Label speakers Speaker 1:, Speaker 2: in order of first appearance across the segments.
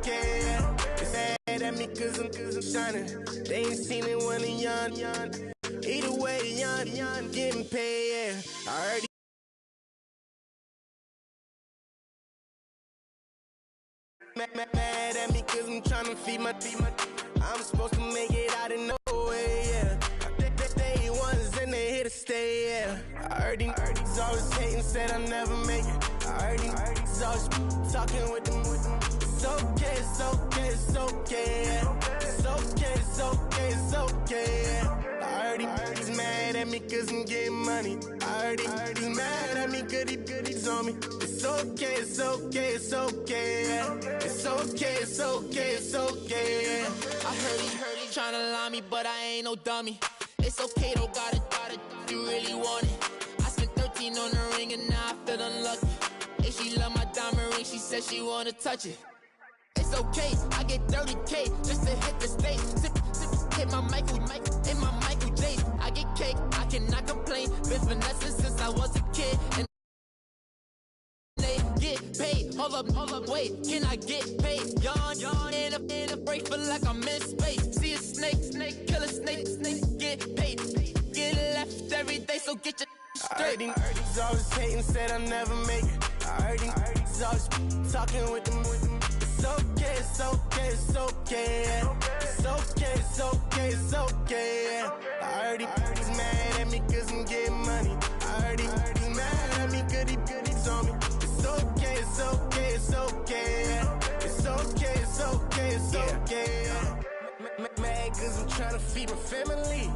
Speaker 1: okay, yeah. It's mad at me cause I'm shining. They ain't seen it when I'm young. Either way, young, getting paid, yeah. I heard mad at me cause I'm trying to feed my I'm supposed to make it out of nowhere, yeah. They ones and they here to stay, yeah. I heard these always hating, said I'll never make it. I heard these always talking with them. It's okay, it's okay, it's okay, yeah. It's okay, it's okay, it's okay, yeah. I heard he's mad at me cause I'm getting money. I heard he's mad at me cause he's on me. It's okay, it's okay, it's okay, yeah. It's okay, it's okay, it's okay, yeah.
Speaker 2: I heard he tryna lie me, but I ain't no dummy. It's okay, though, got it, you really want it. I spent 13 on the ring and now I feel unlucky. And she love my diamond ring, she said she wanna touch it. It's okay, I get 30K just to hit the stage. Hit my Michael, hit my Michael J. I get cake, I cannot complain. Been finessing since I was a kid. And they get paid. Hold up, wait, can I get paid? Yawn, in a break, feel like I'm in space. See a snake, kill a snake, get paid. Get left every day, so get your straight.
Speaker 1: I heard he's always hating, said I'll never make it. I heard he's always talking with them. It's okay, it's okay, it's okay, yeah. It's okay, it's okay, it's okay, yeah. I heard he's mad at me cause I'm getting money. I heard he's mad at me cause he's on me. It's okay, it's okay, it's okay, yeah. It's okay, it's okay, it's okay, yeah. Mad cause I'm trying to feed my family.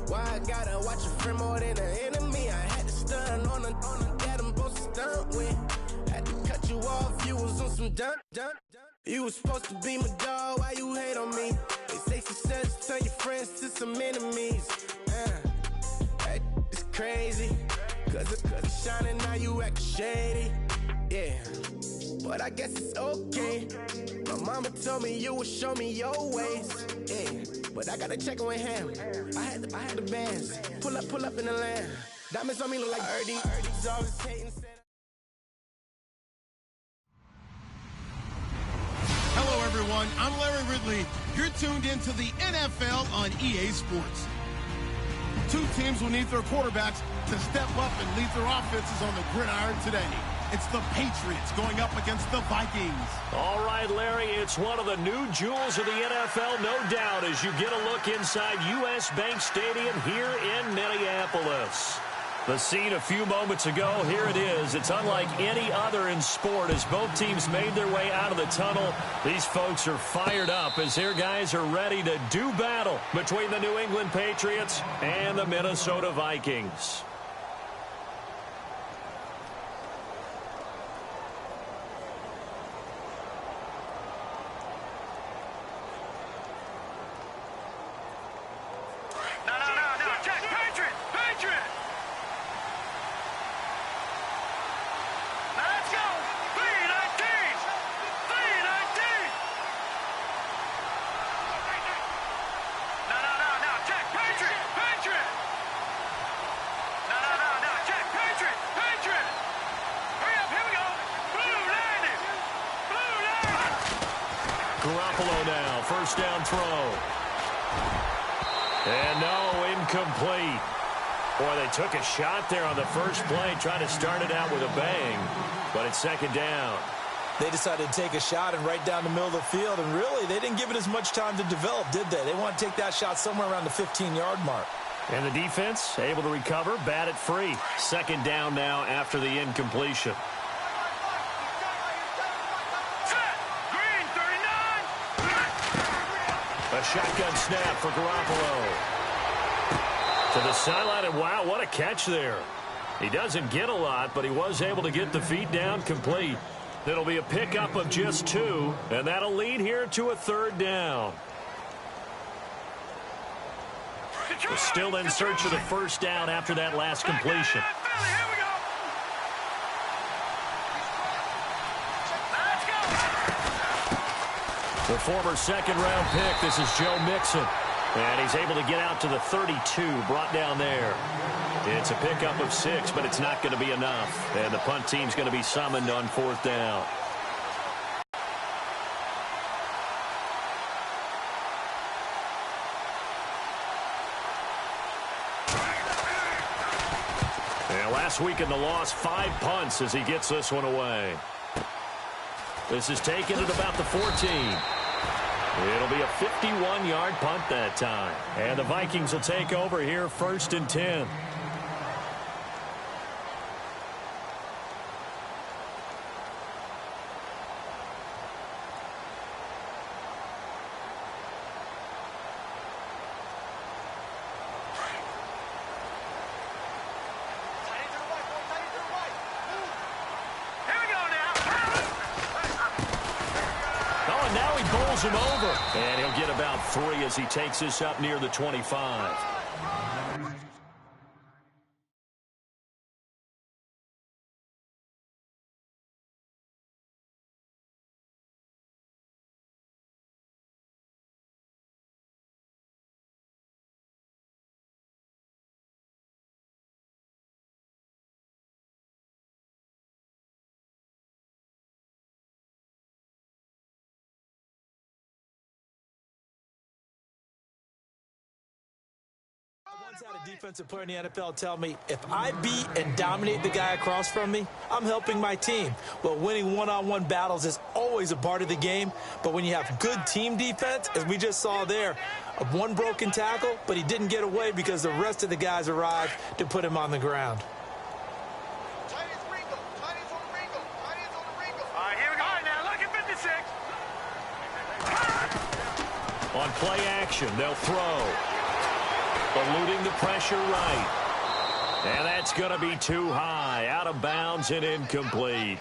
Speaker 1: Why I gotta watch a friend more than an enemy? I had to stun on a dad I'm supposed to stunt with. Had to cut you off, you was on some dun. You was supposed to be my dog, why you hate on me? They say success turn your friends to some enemies. That is crazy. Cause it's shining, now you act shady. Yeah, but I guess it's okay. My mama told me you would show me your ways. Yeah, but I gotta check with him. I had the bands. Pull up in the land. Diamonds on me look like Ernie. Ernie's always hating.
Speaker 3: Hello, everyone. I'm Larry Ridley. You're tuned into the NFL on EA Sports. Two teams will need their quarterbacks to step up and lead their offenses on the gridiron today. It's the Patriots going up against the Vikings.
Speaker 4: All right, Larry, it's one of the new jewels of the NFL, no doubt, as you get a look inside U.S. Bank Stadium here in Minneapolis. The scene a few moments ago, here it is. It's unlike any other in sport as both teams made their way out of the tunnel. These folks are fired up as their guys are ready to do battle between the New England Patriots and the Minnesota Vikings. Now, first down throw. And no, incomplete. Boy, they took a shot there on the first play, trying to start it out with a bang, but it's second down.
Speaker 5: They decided to take a shot and right down the middle of the field, and really, they didn't give it as much time to develop, did they? They want to take that shot somewhere around the 15-yard mark.
Speaker 4: And the defense able to recover, bat it free. Second down now after the incompletion. A shotgun snap for Garoppolo. To the sideline, and wow, what a catch there. He doesn't get a lot, but he was able to get the feet down complete. It'll be a pickup of just 2, and that'll lead here to a third down. We're still in search of the first down after that last completion. The former second-round pick, this is Joe Mixon. And he's able to get out to the 32, brought down there. It's a pickup of 6, but it's not going to be enough. And the punt team's going to be summoned on fourth down. Last week in the loss, 5 punts as he gets this one away. This is taken at about the 14. It'll be a 51-yard punt that time. And the Vikings will take over here, 1st and 10. Him over, and he'll get about 3 as he takes this up near the 25.
Speaker 5: I once had a defensive player in the NFL tell me, if I beat and dominate the guy across from me, I'm helping my team. Well, winning one-on-one battles is always a part of the game, but when you have good team defense, as we just saw there, one broken tackle, but he didn't get away because the rest of the guys arrived to put him on the ground.
Speaker 4: On play action, they'll throw. Eluding the pressure right. And that's going to be too high. Out of bounds and incomplete.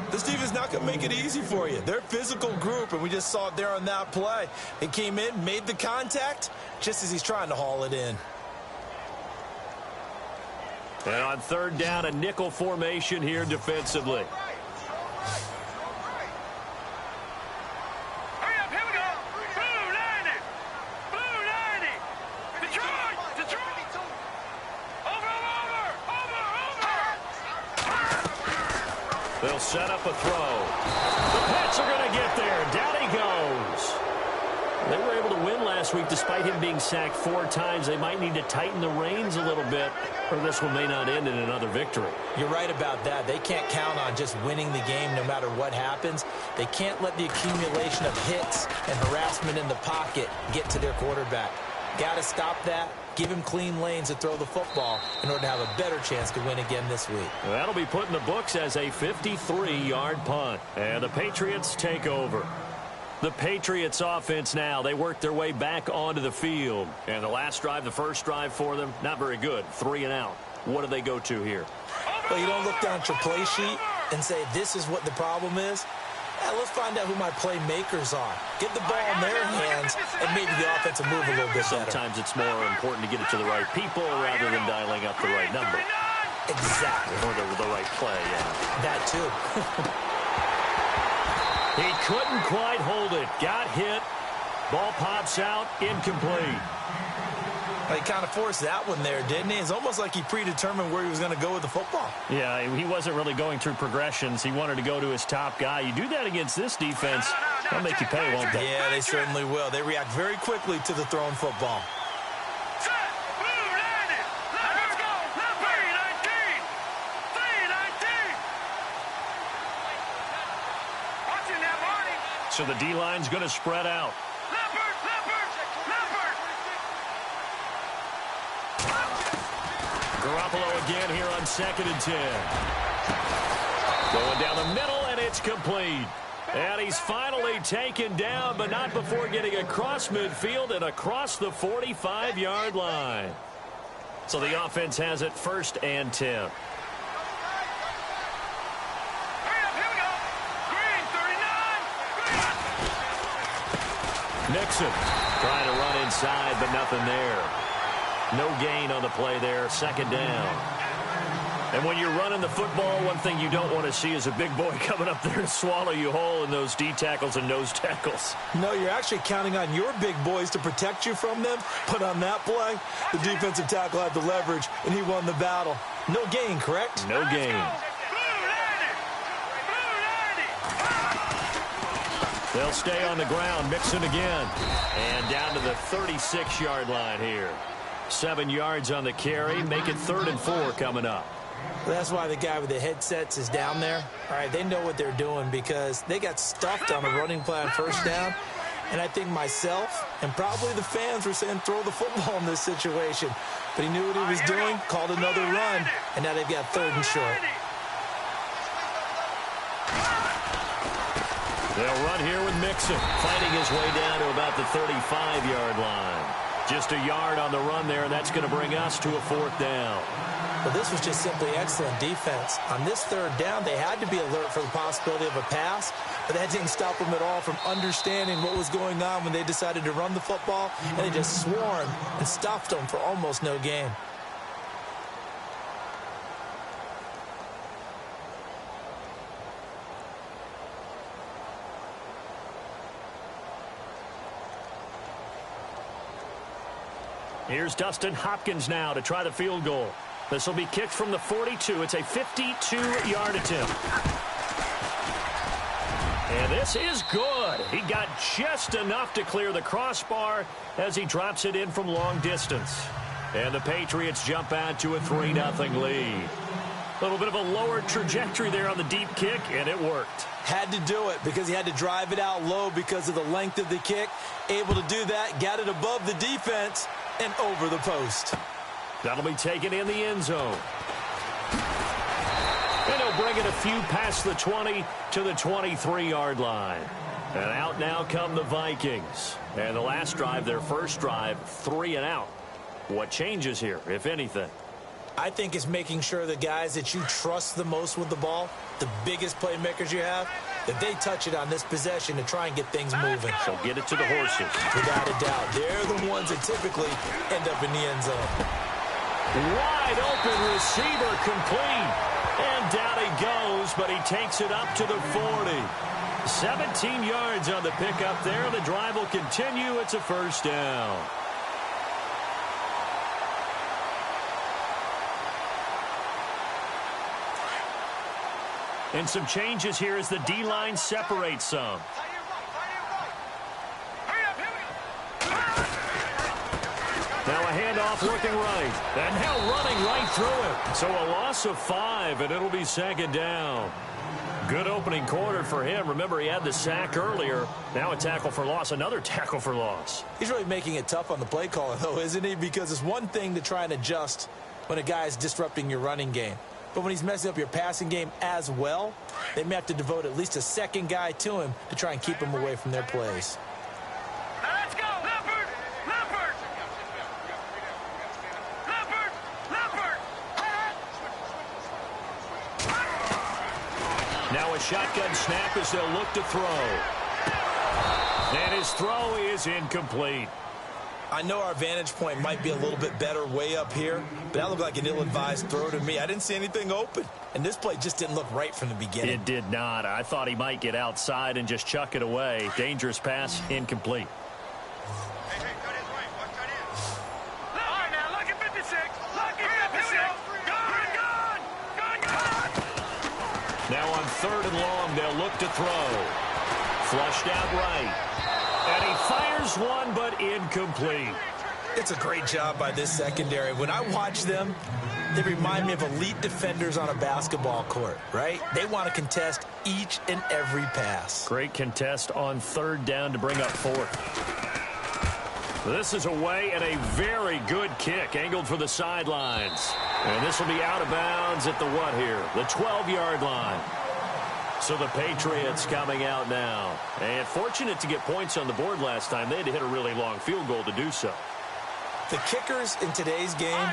Speaker 5: This defense is not going to make it easy for you. They're a physical group, and we just saw it there on that play. He came in, made the contact, just as he's trying to haul it in.
Speaker 4: And on 3rd down, a nickel formation here defensively. They'll set up a throw. The Pats are going to get there. Down he goes. They were able to win last week despite him being sacked 4 times. They might need to tighten the reins a little bit, or this one may not end in another victory.
Speaker 5: You're right about that. They can't count on just winning the game no matter what happens. They can't let the accumulation of hits and harassment in the pocket get to their quarterback. Got to stop that. Give him clean lanes to throw the football in order to have a better chance to win again this week.
Speaker 4: That'll be put in the books as a 53-yard punt. And the Patriots take over. The Patriots offense now, they work their way back onto the field. And the last drive, the first drive for them, not very good. 3 and out. What do they go to here?
Speaker 5: Well, you don't look down at your play sheet and say, this is what the problem is. Yeah, let's find out who my playmakers are. Get the ball in their hands, and maybe the offense will move a little bit better.
Speaker 4: Sometimes it's more important to get it to the right people rather than dialing up the right number.
Speaker 5: Exactly.
Speaker 4: Or the right play, yeah.
Speaker 5: That too.
Speaker 4: He couldn't quite hold it. Got hit. Ball pops out. Incomplete.
Speaker 5: He kind of forced that one there, didn't he? It's almost like he predetermined where he was going to go with the football.
Speaker 4: Yeah, he wasn't really going through progressions. He wanted to go to his top guy. You do that against this defense, they'll make you pay, won't they?
Speaker 5: Yeah, they certainly will. They react very quickly to the thrown football. So the D-line's going to spread out.
Speaker 4: Garoppolo again here on 2nd and 10. Going down the middle, and it's complete. And he's finally taken down, but not before getting across midfield and across the 45-yard line. So the offense has it 1st and 10. Nixon trying to run inside, but nothing there. No gain on the play there, 2nd down. And when you're running the football, one thing you don't want to see is a big boy coming up there to swallow you whole in those D tackles and nose tackles.
Speaker 5: No, you're actually counting on your big boys to protect you from them. But on that play, the defensive tackle had the leverage, and he won the battle. No gain, correct?
Speaker 4: No gain. They'll stay on the ground. Mixon again. And down to the 36-yard line here. 7 yards on the carry. Make it 3rd and 4 coming up.
Speaker 5: That's why the guy with the headsets is down there. All right, they know what they're doing because they got stuffed on a running play on first down. And I think myself and probably the fans were saying throw the football in this situation. But he knew what he was doing, called another run, and now they've got 3rd and short.
Speaker 4: They'll run here with Mixon, fighting his way down to about the 35-yard line. Just a yard on the run there, and that's going to bring us to a 4th down.
Speaker 5: Well, this was just simply excellent defense. On this 3rd down, they had to be alert for the possibility of a pass, but that didn't stop them at all from understanding what was going on when they decided to run the football, and they just swarmed and stopped them for almost no gain.
Speaker 4: Here's Dustin Hopkins now to try the field goal. This will be kicked from the 42. It's a 52-yard attempt. And this is good. He got just enough to clear the crossbar as he drops it in from long distance. And the Patriots jump out to a 3-0 lead. A little bit of a lower trajectory there on the deep kick, and it worked.
Speaker 5: Had to do it because he had to drive it out low because of the length of the kick. Able to do that, got it above the defense and over the post.
Speaker 4: That'll be taken in the end zone. And he'll bring it a few past the 20 to the 23-yard line. And out now come the Vikings. And the last drive, their first drive, 3 and out. What changes here, if anything?
Speaker 5: I think it's making sure the guys that you trust the most with the ball, the biggest playmakers you have, that they touch it on this possession to try and get things moving.
Speaker 4: So get it to the horses.
Speaker 5: Without a doubt. They're the ones that typically end up in the end zone.
Speaker 4: Wide open receiver complete. And down he goes, but he takes it up to the 40. 17 yards on the pickup there. The drive will continue. It's a first down. And some changes here as the D-line separates some. Now a handoff looking right. And now running right through it. So a loss of 5, and it'll be 2nd down. Good opening quarter for him. Remember, he had the sack earlier. Now a tackle for loss, another tackle for loss.
Speaker 5: He's really making it tough on the play caller, though, isn't he? Because it's one thing to try and adjust when a guy is disrupting your running game. But when he's messing up your passing game as well, they may have to devote at least a second guy to him to try and keep him away from their plays.
Speaker 6: Let's go! Leopard! Leopard! Leopard! Leopard!
Speaker 4: Now a shotgun snap as they'll look to throw. And his throw is incomplete.
Speaker 5: I know our vantage point might be a little bit better way up here, but that looked like an ill-advised throw to me. I didn't see anything open, and this play just didn't look right from the beginning.
Speaker 4: It did not. I thought he might get outside and just chuck it away. Dangerous pass, incomplete.
Speaker 6: Hey, cut his right. Watch that in. All right, now, look at 56. Look at 56. Gone!
Speaker 4: Now on 3rd and long, they'll look to throw. Flushed out right. And he fires one, but incomplete.
Speaker 5: It's a great job by this secondary. When I watch them, they remind me of elite defenders on a basketball court, right? They want to contest each and every pass.
Speaker 4: Great contest on 3rd down to bring up 4th. This is away and a very good kick, angled for the sidelines. And this will be out of bounds at the what here? The 12-yard line. So the Patriots coming out now. And fortunate to get points on the board last time. They had to hit a really long field goal to do so.
Speaker 5: The kickers in today's game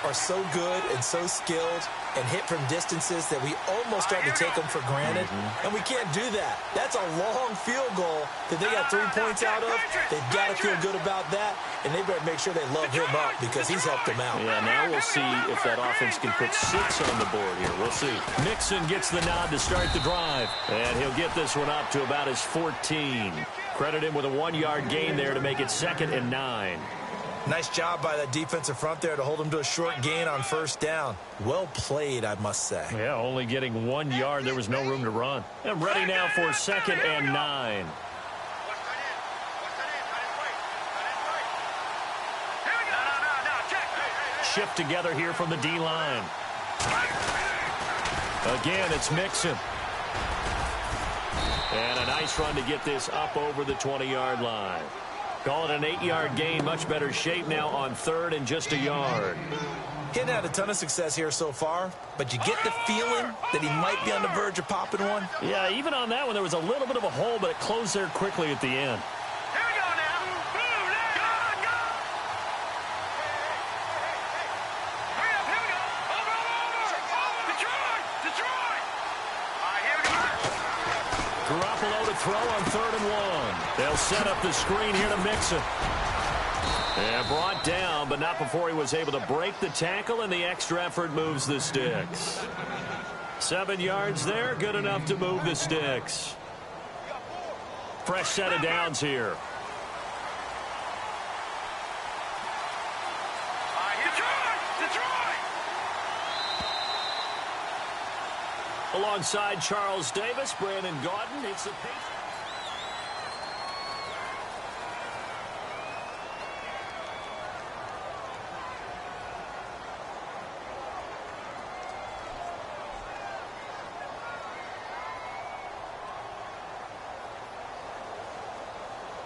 Speaker 5: are so good and so skilled and hit from distances that we almost start to take them for granted. And we can't do that. That's a long field goal that they got 3 points out of. They've got to feel good about that, and they better make sure they love him up because he's helped them out.
Speaker 4: Yeah, now we'll see if that offense can put 6 on the board here. We'll see. Mixon gets the nod to start the drive, and he'll get this one up to about his 14. Credit him with a 1-yard gain there to make it 2nd and 9.
Speaker 5: Nice job by that defensive front there to hold him to a short gain on 1st down. Well played, I must say.
Speaker 4: Yeah, only getting 1 yard. There was no room to run. And ready now for 2nd and 9. Shift together here from the D-line. Again, it's Mixon. And a nice run to get this up over the 20-yard line. Call it an 8-yard gain. Much better shape now on 3rd and just a yard.
Speaker 5: He hadn't had a ton of success here so far, but you get the feeling that he might be on the verge of popping one.
Speaker 4: Yeah, even on that one, there was a little bit of a hole, but it closed there quickly at the end.
Speaker 6: Here we go now. Boom, go. Hurry up, here we go. Over. Detroit. All right, here we go.
Speaker 4: Garoppolo to throw on 3rd and 1. They'll set up the screen here to Mixon. And brought down, but not before he was able to break the tackle, and the extra effort moves the sticks. 7 yards there, good enough to move the sticks. Fresh set of downs here.
Speaker 6: Detroit.
Speaker 4: Alongside Charles Davis, Brandon Gaudin, it's the Patriots.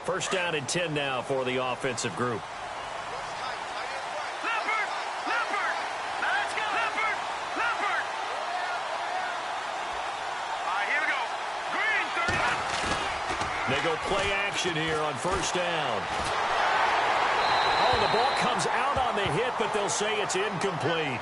Speaker 4: First down and 10 now for the offensive group.
Speaker 6: Leopard. Now let's go. Leopard. All right, here we go. Green, 30.
Speaker 4: They go play action here on first down. Oh, the ball comes out on the hit, but they'll say it's incomplete.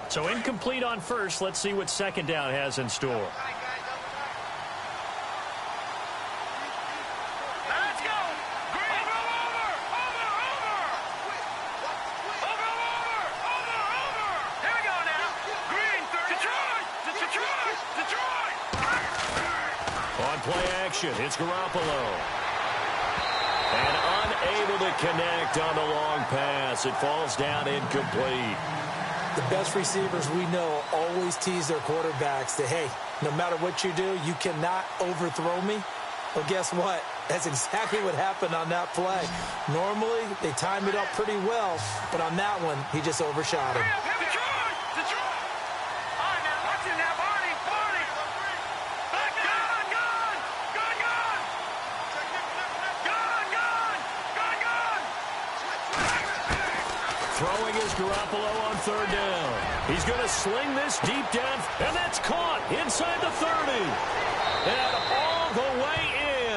Speaker 4: So incomplete on first. Let's see what second down has in store.
Speaker 6: Let's go. Green. Over. Here we go now. Green, 30. Detroit.
Speaker 4: On play action, it's Garoppolo. And unable to connect on the long pass. It falls down incomplete.
Speaker 5: The best receivers we know always tease their quarterbacks that, hey, no matter what you do, you cannot overthrow me. Well, guess what? That's exactly what happened on that play. Normally, they time it up pretty well, but on that one, he just overshot him.
Speaker 6: Detroit. All right, now, watch it now, Barney. Gun.
Speaker 4: Throwing is Garoppolo on 3rd down. He's going to sling this deep down, and that's caught inside the 30. And all the way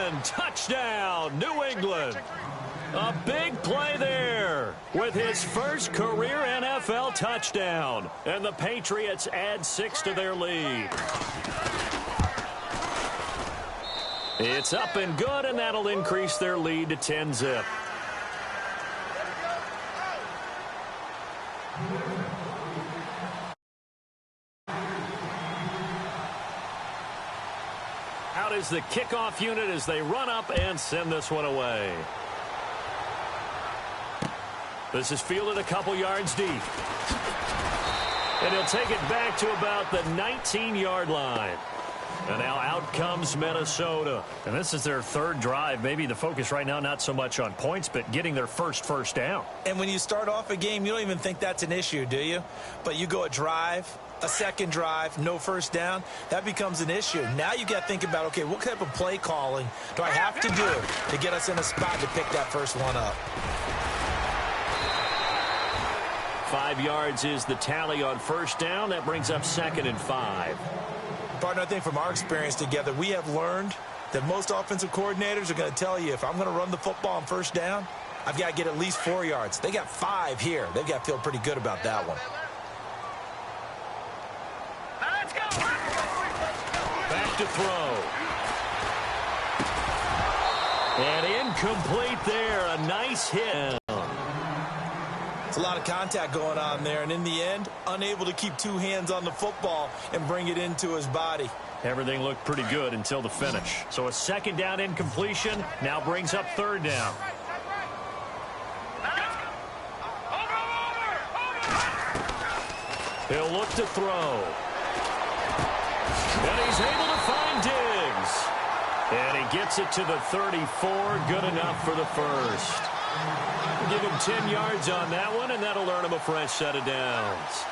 Speaker 4: in. Touchdown, New England. A big play there with his first career NFL touchdown. And the Patriots add 6 to their lead. It's up and good, and that'll increase their lead to 10-zip. Out is the kickoff unit as they run up and send this one away. This is fielded a couple yards deep. And he'll take it back to about the 19-yard line. And now out comes Minnesota. And this is their 3rd drive. Maybe the focus right now not so much on points, but getting their first down.
Speaker 5: And when you start off a game, you don't even think that's an issue, do you? But you go a drive, a second drive, no first down, that becomes an issue. Now you got to think about, okay, what type of play calling do I have to do to get us in a spot to pick that first one up?
Speaker 4: 5 yards is the tally on first down. That brings up 2nd and 5.
Speaker 5: Partner, I think from our experience together, we have learned that most offensive coordinators are going to tell you, if I'm going to run the football on first down, I've got to get at least 4 yards. They got 5 here. They've got to feel pretty good about that one.
Speaker 6: Let's go.
Speaker 4: Back to throw. And incomplete there. A nice hit.
Speaker 5: It's a lot of contact going on there, and in the end, unable to keep 2 hands on the football and bring it into his body.
Speaker 4: Everything looked pretty good until the finish. So a 2nd down incompletion now brings up 3rd down. He'll look to throw. And he's able to find Diggs. And he gets it to the 34. Good enough for the first. Give him 10 yards on that one, and that'll earn him a fresh set of downs.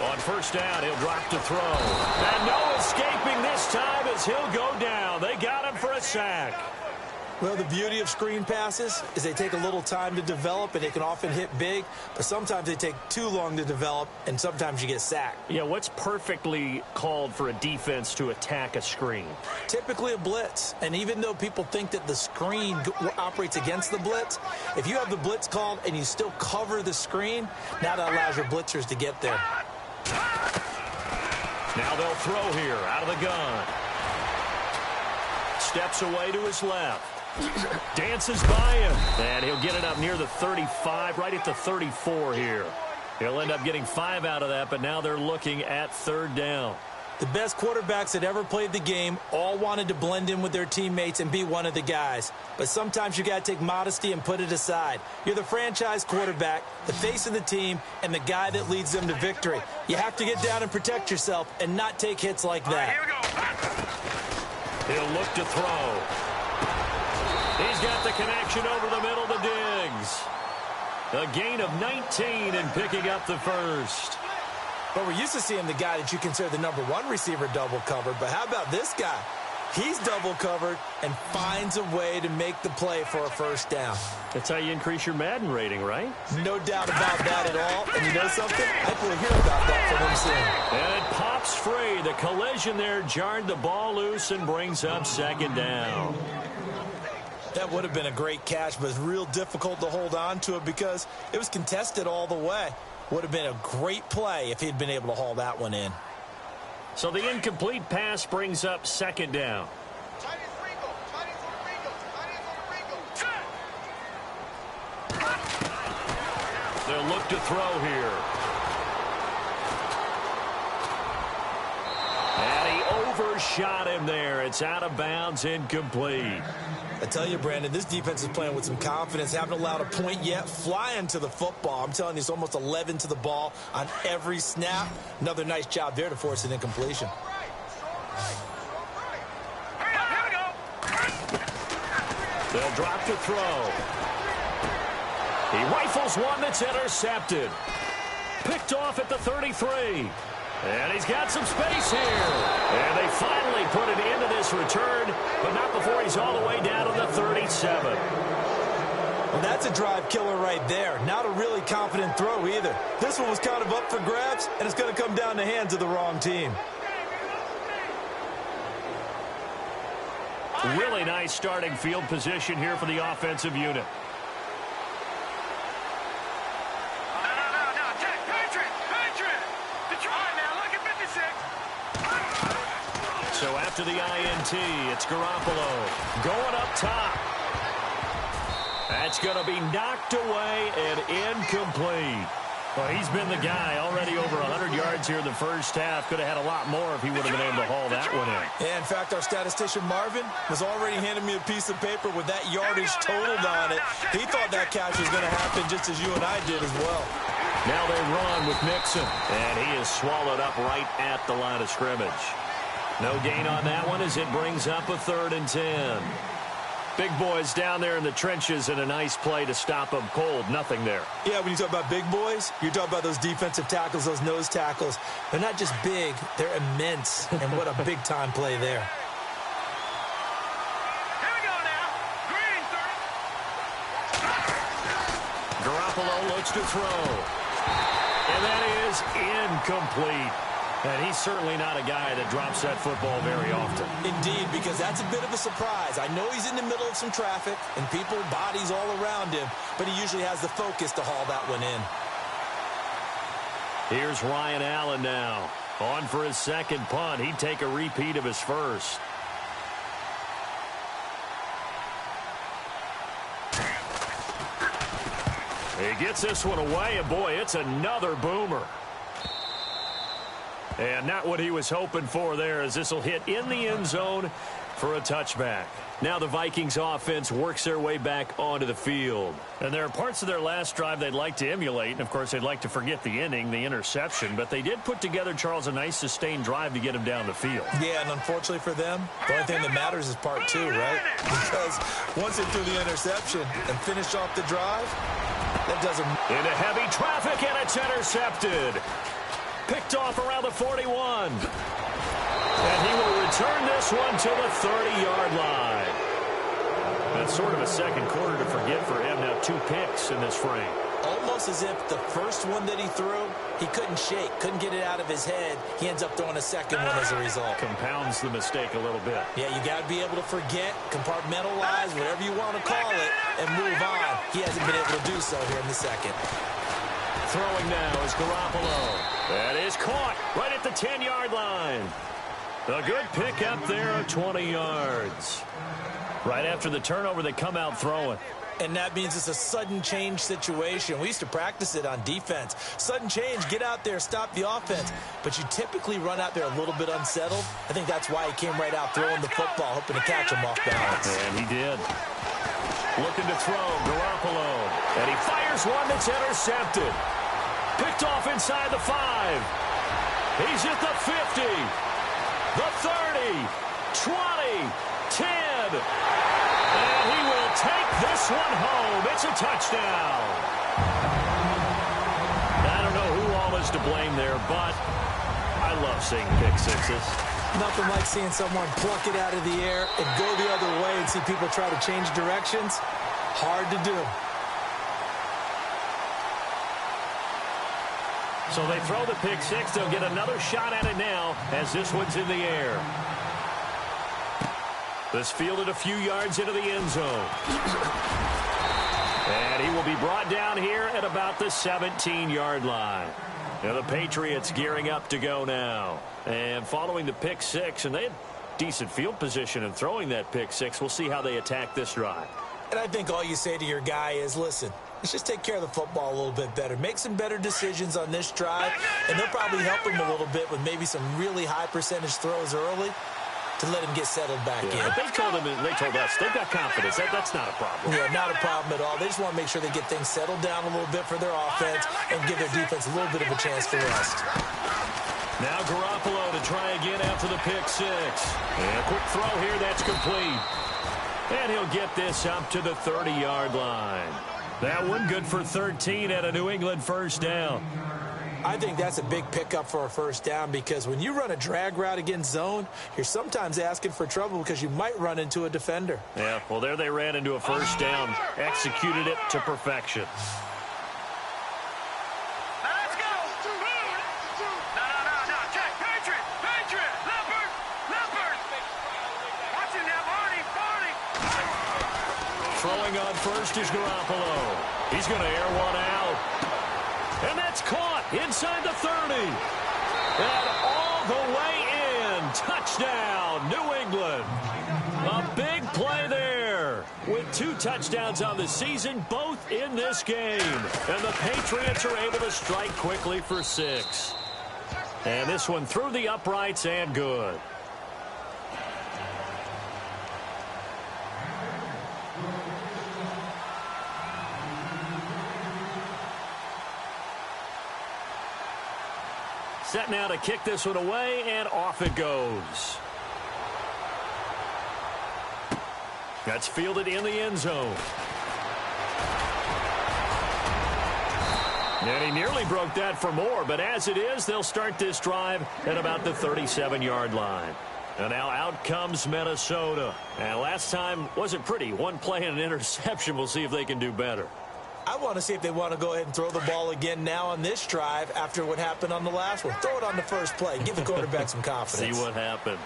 Speaker 4: On first down, he'll drop to throw. And no escaping this time as he'll go down. They got him for a sack.
Speaker 5: Well, the beauty of screen passes is they take a little time to develop, and they can often hit big, but sometimes they take too long to develop, and sometimes you get sacked.
Speaker 4: Yeah, what's perfectly called for a defense to attack a screen?
Speaker 5: Typically a blitz, and even though people think that the screen operates against the blitz, if you have the blitz called and you still cover the screen, now that allows your blitzers to get there.
Speaker 4: Now they'll throw here out of the gun. Steps away to his left. Dances by him, and he'll get it up near the 35, right at the 34 here. He'll end up getting 5 out of that, but now they're looking at third down.
Speaker 5: The best quarterbacks that ever played the game all wanted to blend in with their teammates and be one of the guys. But sometimes you got to take modesty and put it aside. You're the franchise quarterback, the face of the team, and the guy that leads them to victory. You have to get down and protect yourself and not take hits like that.
Speaker 6: Here we go.
Speaker 4: He'll look to throw. He's got the connection over the middle to Diggs. A gain of 19 and picking up the first.
Speaker 5: But we're used to seeing the guy that you consider the #1 receiver double covered. But how about this guy? He's double covered and finds a way to make the play for a first down.
Speaker 4: That's how you increase your Madden rating, right?
Speaker 5: No doubt about that at all. And you know something? I think we'll hear about that from him soon.
Speaker 4: And it pops free. The collision there jarred the ball loose and brings up second down.
Speaker 5: That would have been a great catch, but it's real difficult to hold on to it because it was contested all the way. Would have been a great play if he'd been able to haul that one in.
Speaker 4: So the incomplete pass brings up second down. They'll look to throw here. And he overshot him there. It's out of bounds, incomplete.
Speaker 5: I tell you, Brandon, this defense is playing with some confidence. Haven't allowed a point yet. Flying to the football. I'm telling you, it's almost 11 to the ball on every snap. Another nice job there to force an incompletion.
Speaker 6: Here we go.
Speaker 4: They'll drop to throw. He rifles one that's intercepted. Picked off at the 33. And he's got some space here. And they finally put it into this return, but not before he's all the way down on the 37.
Speaker 5: Well, that's a drive killer right there. Not a really confident throw either. This one was kind of up for grabs, and it's going to come down the hands of the wrong team.
Speaker 4: Really nice starting field position here for the offensive unit. So after the INT, it's Garoppolo going up top. That's going to be knocked away and incomplete. Well, he's been the guy already over 100 yards here in the first half. Could have had a lot more if he would have been able to haul that one in.
Speaker 5: Yeah, in fact, our statistician Marvin was already handing me a piece of paper with that yardage totaled on it. He thought that catch was going to happen just as you and I did as well.
Speaker 4: Now they run with Mixon, and he is swallowed up right at the line of scrimmage. No gain on that one as it brings up a 3rd and 10. Big boys down there in the trenches and a nice play to stop them cold. Nothing there.
Speaker 5: Yeah, when you talk about big boys, you're talking about those defensive tackles, those nose tackles. They're not just big, they're immense. And what a big-time play there.
Speaker 6: Here we go now. Green, 30.
Speaker 4: Garoppolo looks to throw. And that is incomplete. And he's certainly not a guy that drops that football very often.
Speaker 5: Indeed, because that's a bit of a surprise. I know he's in the middle of some traffic and people, bodies all around him, but he usually has the focus to haul that one in.
Speaker 4: Here's Ryan Allen now. On for his second punt. He'd take a repeat of his first. He gets this one away, and boy, it's another boomer. And not what he was hoping for there, as this will hit in the end zone for a touchback. Now the Vikings offense works their way back onto the field. And there are parts of their last drive they'd like to emulate. And, of course, they'd like to forget the ending, the interception. But they did put together, Charles, a nice sustained drive to get him down the field.
Speaker 5: Yeah, and unfortunately for them, the only thing that matters is part two, right? Because once they threw the interception and finished off the drive, that doesn't...
Speaker 4: Into heavy traffic, and it's intercepted. Picked off around the 41. And he will return this one to the 30-yard line. That's sort of a second quarter to forget for him. Now 2 picks in this frame.
Speaker 5: Almost as if the first one that he threw, he couldn't shake, couldn't get it out of his head. He ends up throwing a second one as a result.
Speaker 4: Compounds the mistake a little bit.
Speaker 5: Yeah, you got to be able to forget, compartmentalize, whatever you want to call it, and move on. He hasn't been able to do so here in the second.
Speaker 4: Throwing now is Garoppolo. That is caught right at the 10-yard line. A good pick up there of 20 yards. Right after the turnover, they come out throwing.
Speaker 5: And that means it's a sudden change situation. We used to practice it on defense. Sudden change, get out there, stop the offense. But you typically run out there a little bit unsettled. I think that's why he came right out throwing the football, hoping to catch him off balance.
Speaker 4: And he did. Looking to throw, Garoppolo. And he fires one that's intercepted. Picked off inside the 5. He's at the 50. The 30, 20, 10, and he will take this one home. It's a touchdown. I don't know who all is to blame there, but I love seeing pick sixes.
Speaker 5: Nothing like seeing someone pluck it out of the air and go the other way and see people try to change directions. Hard to do.
Speaker 4: So they throw the pick six. They'll get another shot at it now as this one's in the air. This fielded a few yards into the end zone. And he will be brought down here at about the 17-yard line. Now the Patriots gearing up to go now. And following the pick six, and they had decent field position in throwing that pick six. We'll see how they attack this drive.
Speaker 5: And I think all you say to your guy is, listen, let's just take care of the football a little bit better. Make some better decisions on this drive, and they'll probably help him a little bit with maybe some really high percentage throws early to let him get settled back in.
Speaker 4: They told us they've got confidence. That's not a problem.
Speaker 5: Yeah, not a problem at all. They just want to make sure they get things settled down a little bit for their offense and give their defense a little bit of a chance to rest.
Speaker 4: Now Garoppolo to try again after the pick six. And a quick throw here, that's complete. And he'll get this up to the 30-yard line. That one good for 13 at a New England first down.
Speaker 5: I think that's a big pickup for a first down because when you run a drag route against zone, you're sometimes asking for trouble because you might run into a defender.
Speaker 4: Yeah, well, there they ran into a first down, executed it to perfection.
Speaker 6: Let's go. No. Check. Patriot. Leopard. Watch him now, Barney.
Speaker 4: Throwing on first is Garoppolo. He's going to air one out. And that's caught inside the 30. And all the way in. Touchdown, New England. A big play there. With 2 touchdowns on the season, both in this game. And the Patriots are able to strike quickly for 6. And this one through the uprights and good. Set now to kick this one away, and off it goes. That's fielded in the end zone. And he nearly broke that for more, but as it is, they'll start this drive at about the 37-yard line. And now out comes Minnesota. And last time wasn't pretty. One play and an interception. We'll see if they can do better.
Speaker 5: I want to see if they want to go ahead and throw the ball again now on this drive after what happened on the last one. Throw it on the first play. Give the quarterback some confidence.
Speaker 4: See what happens.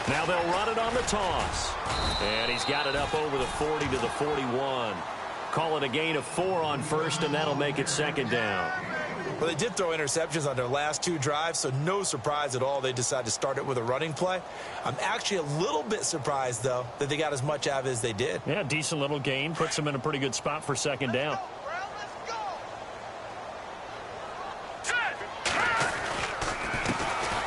Speaker 4: Now they'll run it on the toss. And he's got it up over the 40 to the 41. Call it a gain of 4 on first, and that'll make it second down.
Speaker 5: Well, they did throw interceptions on their last 2 drives, so no surprise at all they decided to start it with a running play. I'm actually a little bit surprised, though, that they got as much out of it as they did.
Speaker 4: Yeah, decent little gain. Puts them in a pretty good spot for second down.
Speaker 6: Go.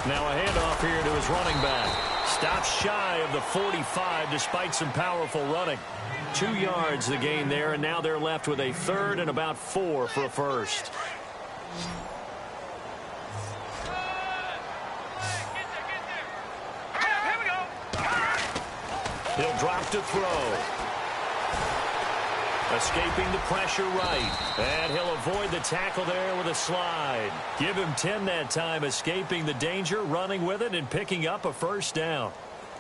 Speaker 4: Now a handoff here to his running back. Stops shy of the 45 despite some powerful running. 2 yards the gain there, and now they're left with a third and about 4 for a first. He'll drop to throw. Escaping the pressure right. And he'll avoid the tackle there with a slide. Give him 10 that time, escaping the danger, running with it, and picking up a first down.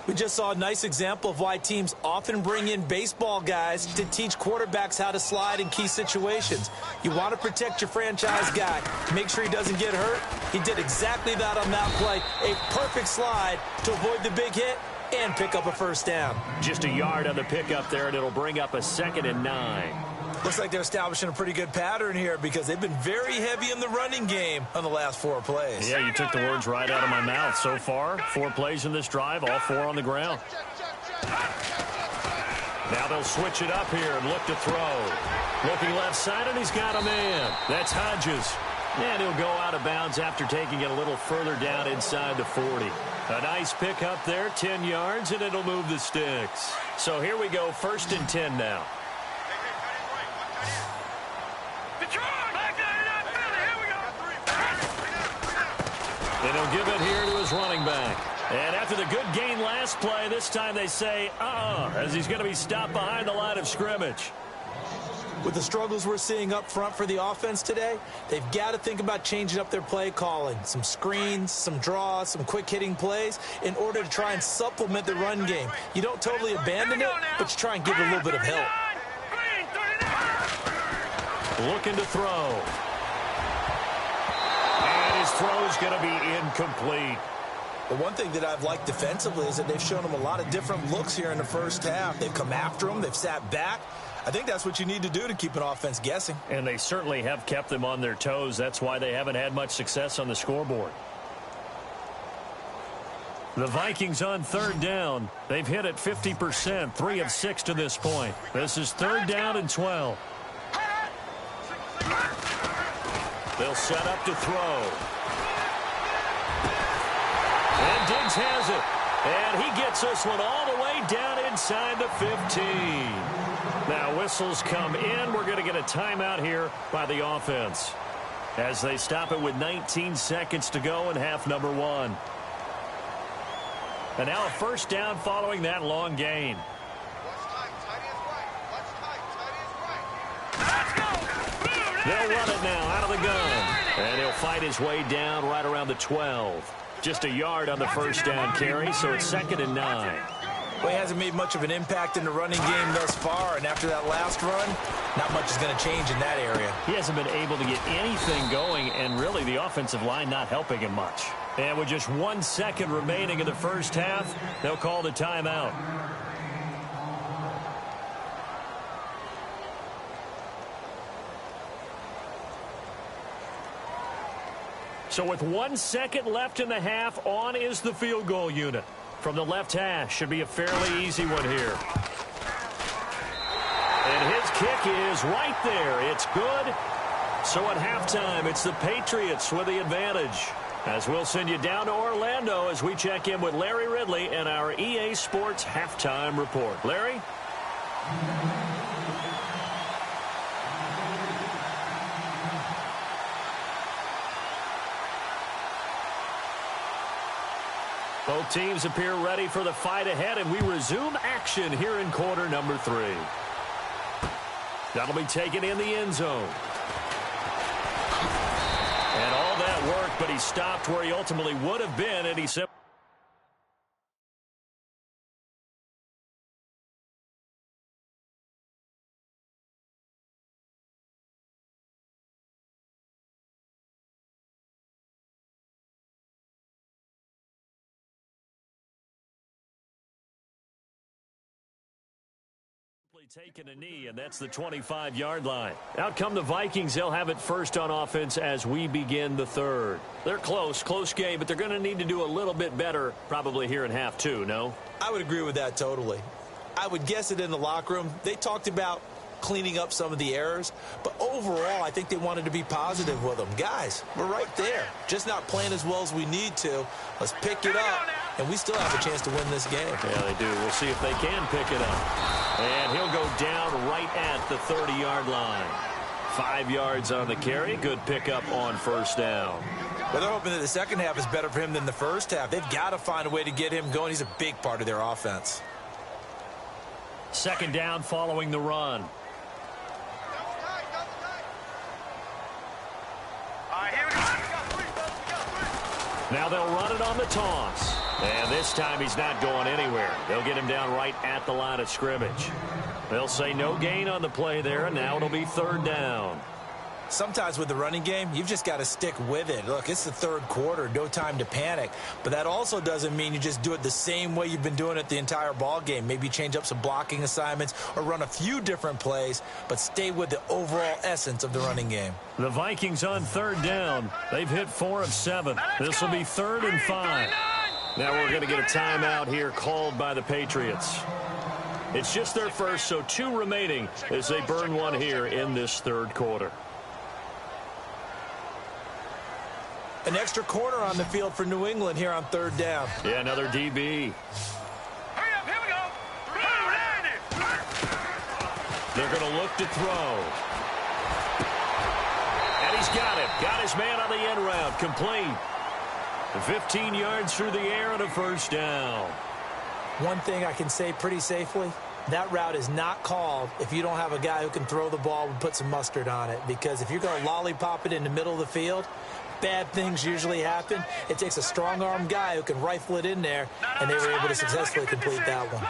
Speaker 5: We just saw a nice example of why teams often bring in baseball guys to teach quarterbacks how to slide in key situations. You want to protect your franchise guy. Make sure he doesn't get hurt. He did exactly that on that play. A perfect slide to avoid the big hit and pick up a first down.
Speaker 4: Just a yard on the pickup there, and it'll bring up a 2nd and 9.
Speaker 5: Looks like they're establishing a pretty good pattern here because they've been very heavy in the running game on the last 4 plays.
Speaker 4: Yeah, you took the words right out of my mouth. So far, 4 plays in this drive, all 4 on the ground. Now they'll switch it up here and look to throw. Looking left side, and he's got a man. That's Hodges. And he'll go out of bounds after taking it a little further down inside the 40. A nice pick up there, 10 yards, and it'll move the sticks. So here we go, 1st and 10 now. And he'll give it here to his running back. And after the good gain last play, this time they say, as he's going to be stopped behind the line of scrimmage.
Speaker 5: With the struggles we're seeing up front for the offense today, they've got to think about changing up their play calling. Some screens, some draws, some quick-hitting plays in order to try and supplement the run game. You don't totally abandon it, but you try and give it a little bit of help.
Speaker 4: Looking to throw. And his throw's going to be incomplete.
Speaker 5: The one thing that I've liked defensively is that they've shown them a lot of different looks here in the first half. They've come after them. They've sat back. I think that's what you need to do to keep an offense guessing.
Speaker 4: And they certainly have kept them on their toes. That's why they haven't had much success on the scoreboard. The Vikings on 3rd down. They've hit it 50%, 3 of 6 to this point. This is 3rd down and 12. They'll set up to throw. And Diggs has it. And he gets this one all the way down inside the 15. Now whistles come in. We're going to get a timeout here by the offense as they stop it with 19 seconds to go in half number 1. And now a first down following that long gain. They'll run it now out of the gun. And he'll fight his way down right around the 12. Just a yard on the first down carry, so it's 2nd and 9.
Speaker 5: Well, he hasn't made much of an impact in the running game thus far, and after that last run, not much is going to change in that area.
Speaker 4: He hasn't been able to get anything going, and really the offensive line not helping him much. And with just 1 second remaining in the first half, they'll call the timeout. So with 1 second left in the half, on is the field goal unit. From the left hash, should be a fairly easy one here. And his kick is right there. It's good. So at halftime, it's the Patriots with the advantage. As we'll send you down to Orlando as we check in with Larry Ridley and our EA Sports Halftime Report. Larry? Both teams appear ready for the fight ahead, and we resume action here in quarter number 3. That'll be taken in the end zone. And all that work, but he stopped where he ultimately would have been, and he simply taken a knee, and that's the 25-yard line. Out come the Vikings. They'll have it first on offense as we begin the 3rd. They're close game, but they're going to need to do a little bit better probably here in half 2, no?
Speaker 5: I would agree with that totally. I would guess it in the locker room. They talked about cleaning up some of the errors. But overall, I think they wanted to be positive with them. Guys, we're right there. Just not playing as well as we need to. Let's pick it up, and we still have a chance to win this game.
Speaker 4: Yeah, they do. We'll see if they can pick it up. And he'll go down right at the 30-yard line. 5 yards on the carry. Good pickup on first down.
Speaker 5: Well, they're hoping that the second half is better for him than the first half. They've got to find a way to get him going. He's a big part of their offense.
Speaker 4: Second down following the run. Now they'll run it on the toss. And this time he's not going anywhere. They'll get him down right at the line of scrimmage. They'll say no gain on the play there, and now it'll be third down.
Speaker 5: Sometimes with the running game, you've just got to stick with it. Look, it's the third quarter, no time to panic. But that also doesn't mean you just do it the same way you've been doing it the entire ball game. Maybe change up some blocking assignments or run a few different plays, but stay with the overall essence of the running game.
Speaker 4: The Vikings on third down. They've hit 4 of 7. This will be 3rd and 5. Now we're going to get a timeout here called by the Patriots. It's just their first, so 2 remaining as they burn one here in this third quarter.
Speaker 5: An extra corner on the field for New England here on third down.
Speaker 4: Yeah, another DB.
Speaker 6: Hurry up, here we go.
Speaker 4: They're going to look to throw. And he's got it. Got his man on the end route. Complete. 15 yards through the air and a first down.
Speaker 5: One thing I can say pretty safely, that route is not called if you don't have a guy who can throw the ball and put some mustard on it. Because if you're going to lollipop it in the middle of the field, bad things usually happen. It takes a strong-arm guy who can rifle it in there, and they were able to successfully complete that one.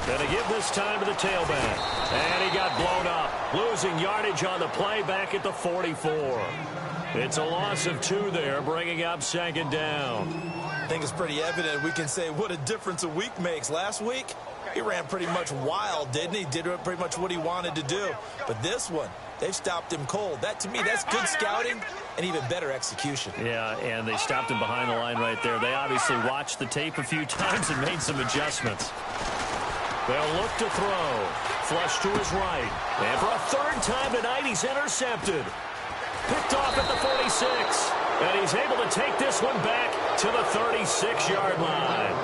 Speaker 4: Going to give this time to the tailback. And he got blown up. Losing yardage on the play back at the 44. It's a loss of 2 there, bringing up second down.
Speaker 5: I think it's pretty evident. We can say what a difference a week makes. Last week, he ran pretty much wild, didn't he? Did pretty much what he wanted to do. But this one, they've stopped him cold. That, to me, that's good scouting and even better execution.
Speaker 4: Yeah, and they stopped him behind the line right there. They obviously watched the tape a few times and made some adjustments. They'll look to throw. Flush to his right. And for a third time tonight, he's intercepted. Picked off at the 46. And he's able to take this one back to the 36-yard line.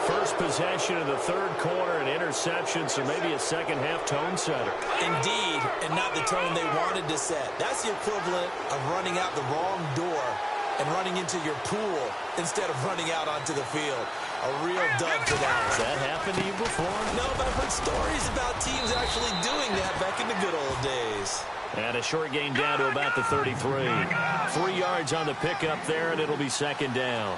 Speaker 4: First possession of the third quarter, an interception, so maybe a second-half tone setter.
Speaker 5: Indeed, and not the tone they wanted to set. That's the equivalent of running out the wrong door and running into your pool instead of running out onto the field. A real dud for that one.
Speaker 4: Has that happened to you before?
Speaker 5: No, but I've heard stories about teams actually doing that back in the good old days.
Speaker 4: And a short gain down to about the 33. 3 yards on the pickup there, and it'll be second down.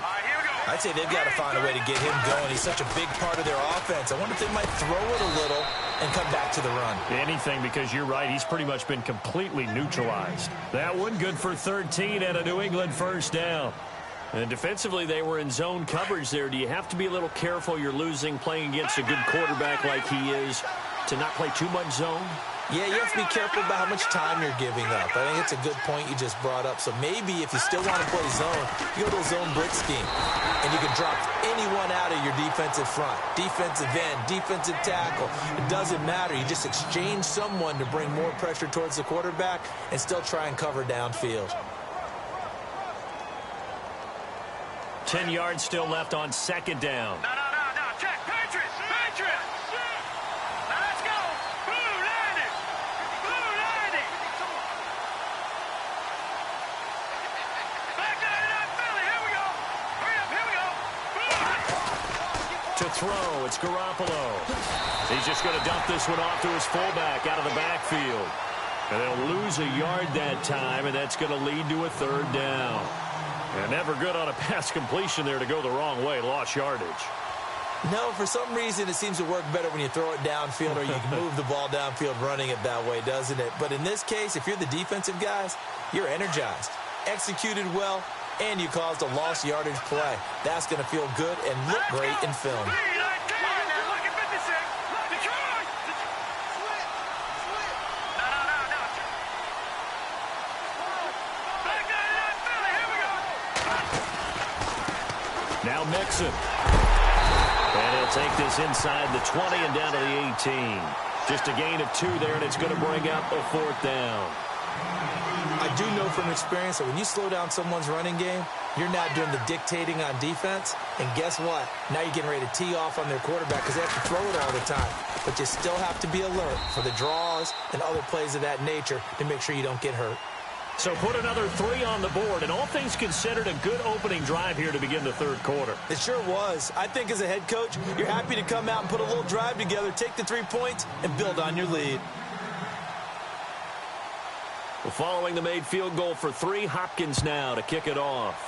Speaker 5: I'd say they've got to find a way to get him going. He's such a big part of their offense. I wonder if they might throw it a little and come back to the run.
Speaker 4: Anything, because you're right. He's pretty much been completely neutralized. That one good for 13 and a New England first down. And defensively, they were in zone coverage there. Do you have to be a little careful? You're losing, playing against a good quarterback like he is, to not play too much zone?
Speaker 5: Yeah, you have to be careful about how much time you're giving up. I think it's a good point you just brought up. So maybe if you still want to play zone, you go to a zone blitz scheme. And you can drop anyone out of your defensive front. Defensive end, defensive tackle. It doesn't matter. You just exchange someone to bring more pressure towards the quarterback and still try and cover downfield.
Speaker 4: 10 yards still left on second down.
Speaker 6: No. Check. Patriots. Now let's go. Blue landing. Back to that Philly. Here we go. Hurry up.
Speaker 4: To throw, it's Garoppolo. He's just going to dump this one off to his fullback out of the backfield. And they'll lose a yard that time, and that's going to lead to a third down. And never good on a pass completion there to go the wrong way. Lost yardage.
Speaker 5: No, for some reason it seems to work better when you throw it downfield or you can move the ball downfield running it that way, doesn't it? But in this case, if you're the defensive guys, you're energized, executed well, and you caused a lost yardage play. That's going to feel good and look great in film.
Speaker 4: Now Mixon. And he'll They'll take this inside the 20 and down to the 18. Just a gain of 2 there, and it's going to bring up a 4th down.
Speaker 5: I do know from experience that when you slow down someone's running game, you're not doing the dictating on defense. And guess what? Now you're getting ready to tee off on their quarterback because they have to throw it all the time. But you still have to be alert for the draws and other plays of that nature to make sure you don't get hurt.
Speaker 4: So put another 3 on the board, and all things considered, a good opening drive here to begin the 3rd quarter.
Speaker 5: It sure was. I think as a head coach, you're happy to come out and put a little drive together, take the 3 points, and build on your lead.
Speaker 4: Well, following the made field goal for 3, Hopkins now to kick it off.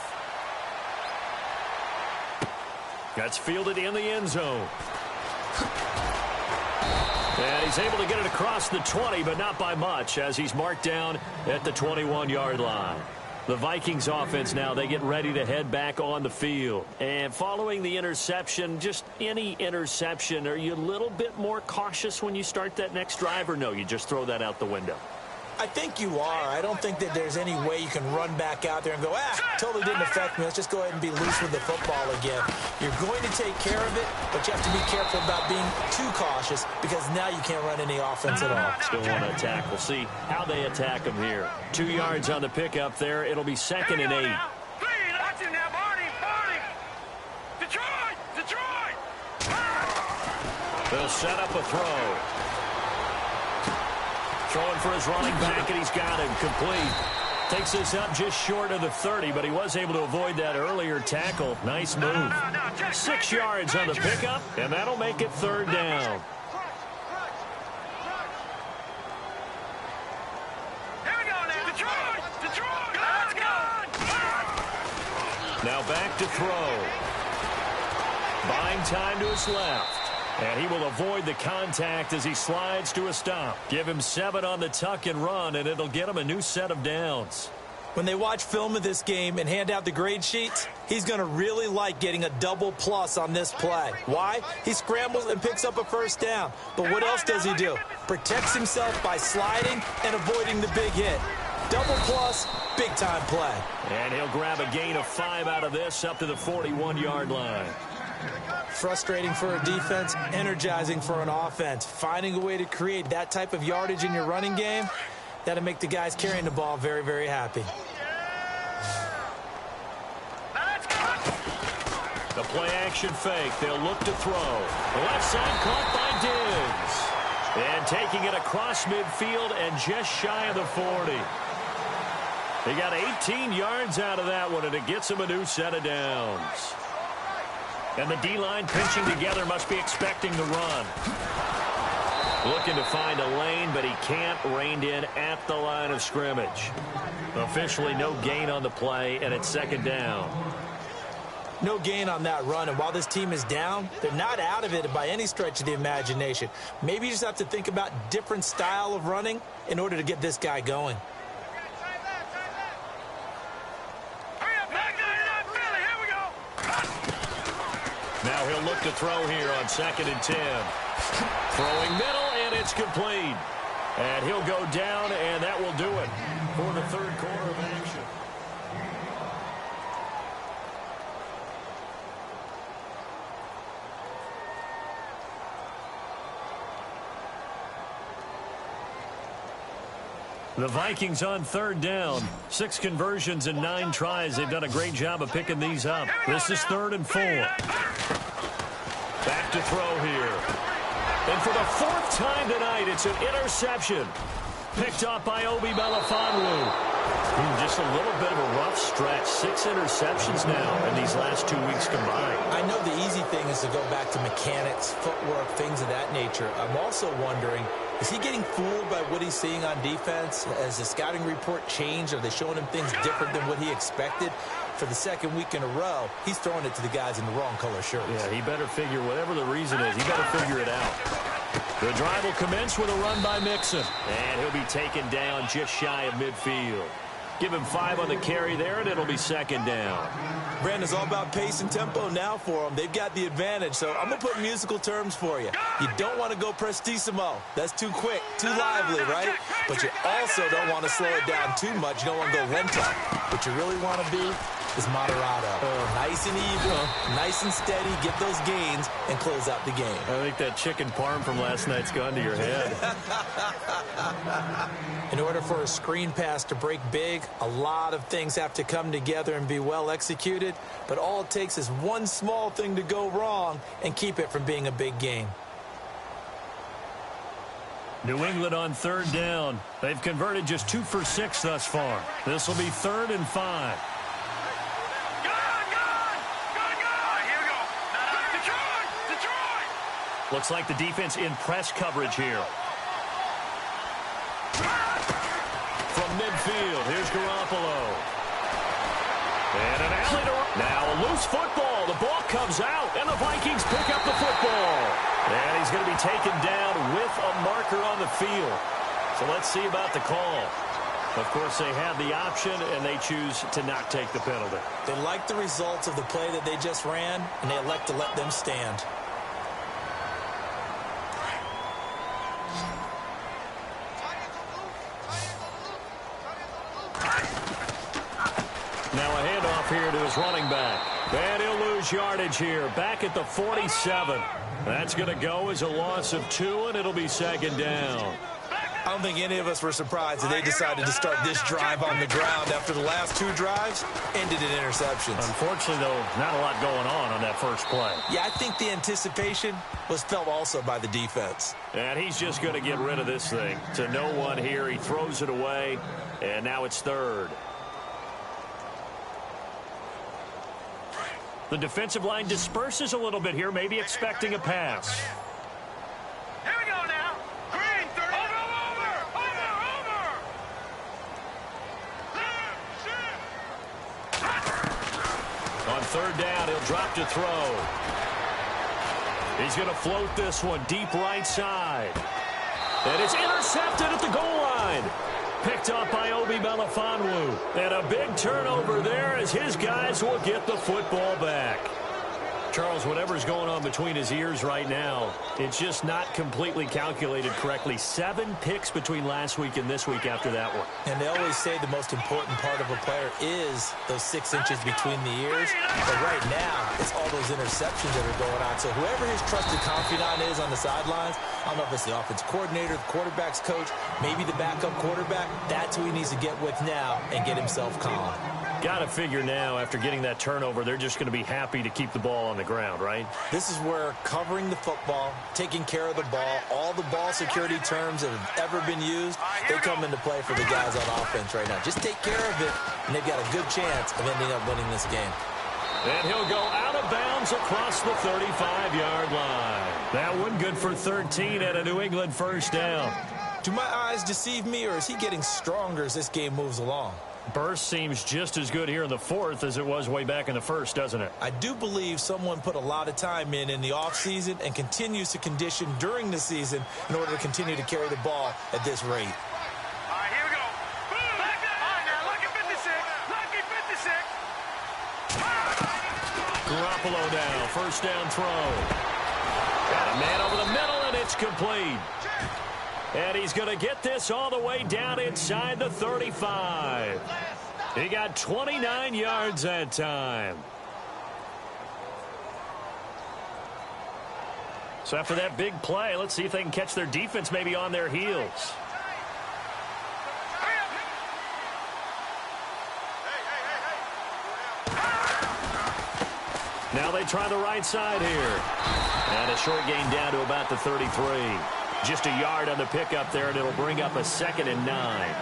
Speaker 4: That's fielded in the end zone. And he's able to get it across the 20, but not by much, as he's marked down at the 21-yard line. The Vikings offense now, they get ready to head back on the field. And following the interception, just any interception, are you a little bit more cautious when you start that next drive, or no, you just throw that out the window?
Speaker 5: I think you are. I don't think that there's any way you can run back out there and go, totally didn't affect me. Let's just go ahead and be loose with the football again. You're going to take care of it, but you have to be careful about being too cautious because now you can't run any offense at all.
Speaker 4: Still want to attack. We'll see how they attack them here. 2 yards on the pickup there. It'll be 2nd and 8. They'll set up a throw. Throwing for his running back, and he's got him complete. Takes this up just short of the 30, but he was able to avoid that earlier tackle. Nice move. 6 yards on the pickup, and that'll make it 3rd down.
Speaker 6: Here we go now. Detroit. Let's go.
Speaker 4: Now back to throw. Buying time to his left. And he will avoid the contact as he slides to a stop. Give him 7 on the tuck and run, and it'll get him a new set of downs.
Speaker 5: When they watch film of this game and hand out the grade sheets, he's going to really like getting a double plus on this play. Why? He scrambles and picks up a 1st down. But what else does he do? Protects himself by sliding and avoiding the big hit. Double plus, big-time play.
Speaker 4: And he'll grab a gain of 5 out of this up to the 41-yard line.
Speaker 5: Frustrating for a defense, energizing for an offense. Finding a way to create that type of yardage in your running game, that'll make the guys carrying the ball very, very happy.
Speaker 4: The play-action fake. They'll look to throw. The left side caught by Diggs. And taking it across midfield and just shy of the 40. He got 18 yards out of that one, and it gets him a new set of downs. And the D-line pinching together, must be expecting the run. Looking to find a lane, but he can't. Reined in at the line of scrimmage. Officially no gain on the play, and it's 2nd down.
Speaker 5: No gain on that run, and while this team is down, they're not out of it by any stretch of the imagination. Maybe you just have to think about different style of running in order to get this guy going.
Speaker 4: Now he'll look to throw here on 2nd and 10. Throwing middle, and it's complete. And he'll go down, and that will do it for the 3rd quarter of action. The Vikings on 3rd down. 6 conversions and 9 tries. They've done a great job of picking these up. This is 3rd and 4. Back to throw here. And for the 4th time tonight, it's an interception. Picked up by Obi Melifonwu. Just a little bit of a rough stretch. 6 interceptions now in these last 2 weeks combined.
Speaker 5: I know the easy thing is to go back to mechanics, footwork, things of that nature. I'm also wondering, is he getting fooled by what he's seeing on defense? Has the scouting report changed? Are they showing him things different than what he expected? For the 2nd week in a row, he's throwing it to the guys in the wrong color shirts.
Speaker 4: Yeah, he better figure, whatever the reason is, he better figure it out. The drive will commence with a run by Mixon. And he'll be taken down just shy of midfield. Give him 5 on the carry there, and it'll be 2nd down.
Speaker 5: Brandon, it's all about pace and tempo now for them. They've got the advantage, so I'm going to put musical terms for you. You don't want to go prestissimo. That's too quick, too lively, right? But you also don't want to slow it down too much. You don't want to go lento. What you really want to be is Moderado. Nice and even, nice and steady, get those gains, and close out the game.
Speaker 4: I think that chicken parm from last night's gone to your head.
Speaker 5: In order for a screen pass to break big, a lot of things have to come together and be well executed, but all it takes is one small thing to go wrong and keep it from being a big game.
Speaker 4: New England on third down. They've converted just 2 for 6 thus far. This will be 3rd and 5. Looks like the defense in press coverage here. From midfield, here's Garoppolo. And an alley to... Now a loose football. The ball comes out, and the Vikings pick up the football. And he's going to be taken down with a marker on the field. So let's see about the call. Of course, they have the option, and they choose to not take the penalty.
Speaker 5: They like the results of the play that they just ran, and they elect to let them stand.
Speaker 4: Now a handoff here to his running back. And he'll lose yardage here. Back at the 47. That's going to go as a loss of 2, and it'll be 2nd down.
Speaker 5: I don't think any of us were surprised that they decided to start this drive on the ground after the last 2 drives ended in interceptions.
Speaker 4: Unfortunately, though, not a lot going on that first play.
Speaker 5: Yeah, I think the anticipation was felt also by the defense.
Speaker 4: And he's just going to get rid of this thing. To no one here. He throws it away, and now it's 3rd. The defensive line disperses a little bit here, maybe expecting a pass.
Speaker 6: Here we go now. Green, 30. Over.
Speaker 4: On 3rd down, he'll drop to throw. He's going to float this one deep right side. And it's intercepted at the goal line. Picked up by Obi Melifonwu. And a big turnover there as his guys will get the football back. Charles, whatever's going on between his ears right now, it's just not completely calculated correctly. 7 picks between last week and this week after that one.
Speaker 5: And they always say the most important part of a player is those 6 inches between the ears. But right now, it's all those interceptions that are going on. So whoever his trusted confidant is on the sidelines, I don't know if it's the offense coordinator, the quarterback's coach, maybe the backup quarterback, that's who he needs to get with now and get himself calm.
Speaker 4: Got to figure now, after getting that turnover, they're just going to be happy to keep the ball on the ground, right?
Speaker 5: This is where covering the football, taking care of the ball, all the ball security terms that have ever been used, they come into play for the guys on offense right now. Just take care of it, and they've got a good chance of ending up winning this game.
Speaker 4: And he'll go out of bounds across the 35-yard line. That one good for 13 at a New England first down.
Speaker 5: Do my eyes deceive me, or is he getting stronger as this game moves along?
Speaker 4: Burst seems just as good here in the 4th as it was way back in the 1st, doesn't it?
Speaker 5: I do believe someone put a lot of time in the offseason and continues to condition during the season in order to continue to carry the ball at this rate.
Speaker 6: All right, here we go. Boom. All right, now, lucky 56. Lucky 56.
Speaker 4: Garoppolo now, first down throw. Got a man over the middle, and it's complete. And he's going to get this all the way down inside the 35. He got 29 yards that time. So after that big play, let's see if they can catch their defense maybe on their heels. Now they try the right side here. And a short gain down to about the 33. Just a yard on the pickup there, and it'll bring up a 2nd and 9.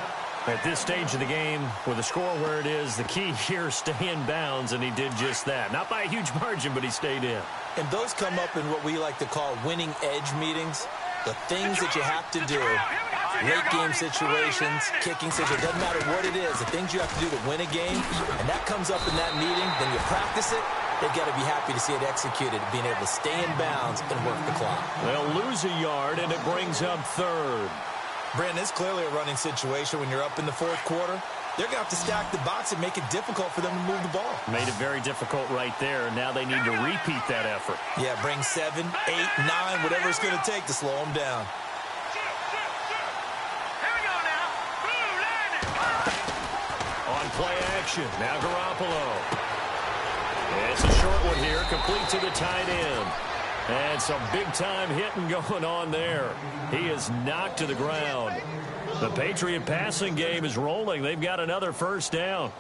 Speaker 4: At this stage of the game, with the score where it is, the key here is stay in bounds, and he did just that. Not by a huge margin, but he stayed in.
Speaker 5: And those come up in what we like to call winning edge meetings. The things that you have to do, late game situations, kicking situations, doesn't matter what it is, the things you have to do to win a game, and that comes up in that meeting, then you practice it. They've got to be happy to see it executed, being able to stay in bounds and work the clock.
Speaker 4: They'll lose a yard, and it brings up 3rd.
Speaker 5: Brandon, it's clearly a running situation when you're up in the 4th quarter. They're going to have to stack the box and make it difficult for them to move the ball.
Speaker 4: Made it very difficult right there. Now they need to repeat that effort.
Speaker 5: Yeah, bring 7, 8, 9, whatever it's going to take to slow them down.
Speaker 6: Here we go now. Boom, landing.
Speaker 4: On play action. Now Garoppolo. It's a short one here, complete to the tight end. And some big-time hitting going on there. He is knocked to the ground. The Patriot passing game is rolling. They've got another first down.